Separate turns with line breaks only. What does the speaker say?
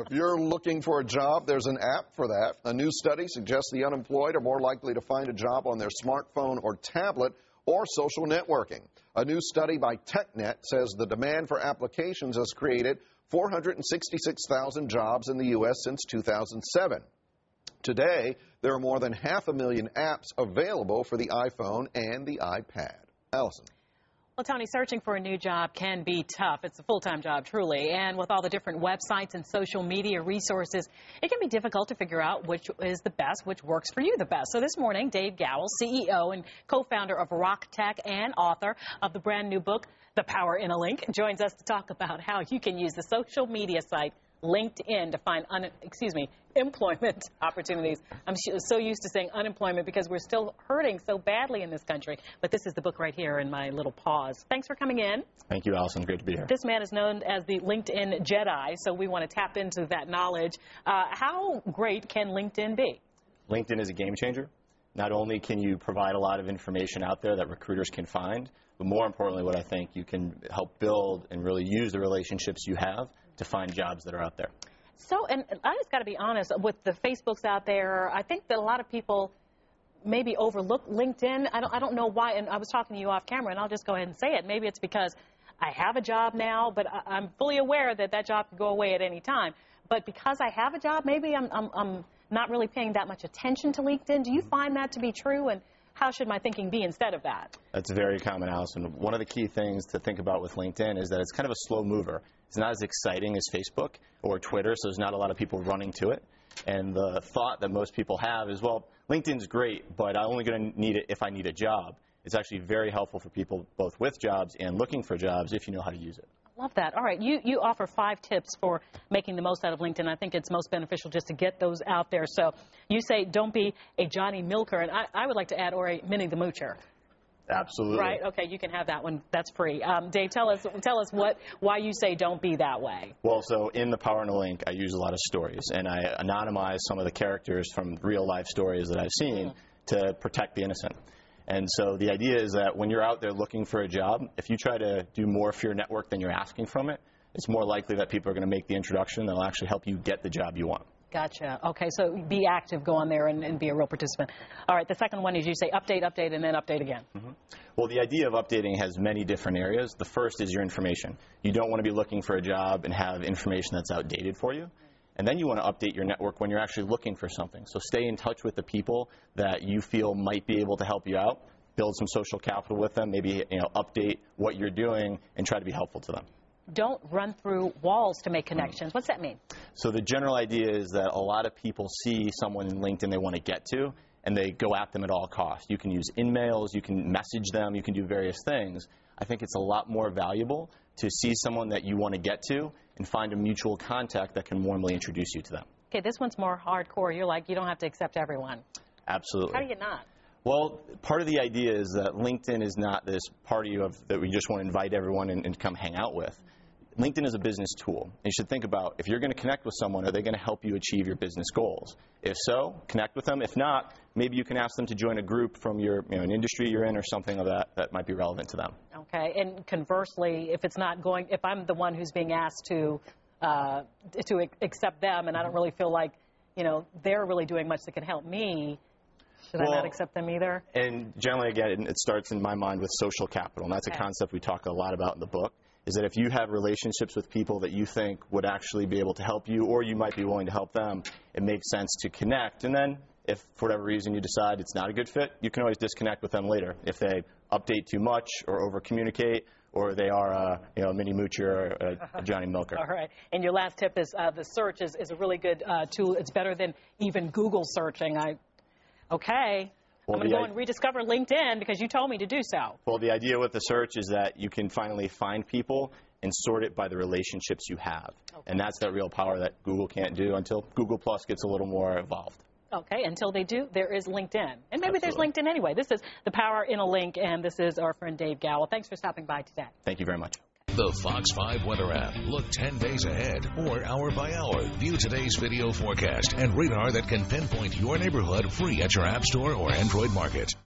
If you're looking for a job, there's an app for that. A new study suggests the unemployed are more likely to find a job on their smartphone or tablet or social networking. A new study by TechNet says the demand for applications has created 466,000 jobs in the U.S. since 2007. Today, there are more than 500,000 apps available for the iPhone and the iPad. Allison.
Well, Tony, searching for a new job can be tough. It's a full-time job, truly. And with all the different websites and social media resources, it can be difficult to figure out which is the best, which works for you the best. So this morning, Dave Gowell, CEO and co-founder of Rock Tech and author of the brand new book, The Power in a Link, joins us to talk about how you can use the social media site LinkedIn to find employment opportunities. I'm so used to saying unemployment because we're still hurting so badly in this country. But this is the book right here in my little paws. Thanks for coming in.
Thank you, Allison. Great to be here.
This man is known as the LinkedIn Jedi, so we want to tap into that knowledge. How great can LinkedIn be?
LinkedIn is a game changer. Not only can you provide a lot of information out there that recruiters can find, but more importantly, what I think you can help build and really use the relationships you have to find jobs that are out there.
So, and I just got to be honest, with the Facebooks out there, I think that a lot of people maybe overlook LinkedIn. I don't know why, and I was talking to you off camera, and I'll just go ahead and say it. Maybe it's because I have a job now, but I'm fully aware that that job could go away at any time. But because I have a job, maybe I'm not really paying that much attention to LinkedIn. Do you find that to be true, and how should my thinking be instead of that?
That's very common, Allison. One of the key things to think about with LinkedIn is that it's kind of a slow mover. It's not as exciting as Facebook or Twitter, so there's not a lot of people running to it. And the thought that most people have is, well, LinkedIn's great, but I'm only going to need it if I need a job. It's actually very helpful for people both with jobs and looking for jobs if you know how to use it.
Love that. All right, you offer 5 tips for making the most out of LinkedIn. I think it's most beneficial just to get those out there. So you say don't be a Johnny Milker, and I would like to add, or a Minnie the Moocher.
Absolutely.
Right. Okay, you can have that one. That's free. Dave, tell us why you say don't be that way.
Well, so in The Power in a Link, I use a lot of stories, and I anonymize some of the characters from real life stories that I've seen to protect the innocent. And so the idea is that when you're out there looking for a job, if you try to do more for your network than you're asking from it, it's more likely that people are going to make the introduction that will actually help you get the job you want.
Gotcha. Okay, so be active, go on there and be a real participant. All right, the second one is you say update, and then update again.
Well, the idea of updating has many different areas. The first is your information. You don't want to be looking for a job and have information that's outdated for you. And then you want to update your network when you're actually looking for something. So stay in touch with the people that you feel might be able to help you out. Build some social capital with them. Maybe update what you're doing and try to be helpful to them.
Don't run through walls to make connections. What's that mean?
So the general idea is that a lot of people see someone in LinkedIn they want to get to, and they go at them at all costs. You can use in-mails, you can message them, you can do various things. I think it's a lot more valuable to see someone that you want to get to and find a mutual contact that can warmly introduce you to them.
Okay, this one's more hardcore. You're like, you don't have to accept everyone.
Absolutely.
How do you not?
Well, part of the idea is that LinkedIn is not this party that we just want to invite everyone and come hang out with. LinkedIn is a business tool. You should think about, if you're going to connect with someone, are they going to help you achieve your business goals? If so, connect with them. If not, maybe you can ask them to join a group from your, an industry you're in or something of that might be relevant to them.
Okay, and conversely, if I'm the one who's being asked to accept them, and I don't really feel like, they're really doing much that can help me, should I not accept them either?
And generally, again, it starts in my mind with social capital, and that's a concept we talk a lot about in the book. Is that if you have relationships with people that you think would actually be able to help you, or you might be willing to help them, it makes sense to connect. And then if for whatever reason you decide it's not a good fit, you can always disconnect with them later. If they update too much or over communicate, or they are a Minnie Moocher or a Johnny Milker.
All right. And your last tip is the search is a really good tool. It's better than even Google searching. Okay. Well, I'm going to go and rediscover LinkedIn because you told me to do so.
Well, the idea with the search is that you can finally find people and sort it by the relationships you have. Okay. And that's that real power that Google can't do until Google Plus gets a little more evolved.
Okay, until they do, there is LinkedIn. And maybe there's LinkedIn anyway. This is The Power in a Link, and this is our friend Dave Gowell. Thanks for stopping by today.
Thank you very much.
The Fox 5 Weather app. Look 10 days ahead or hour by hour. View today's video forecast and radar that can pinpoint your neighborhood free at your App Store or Android Market.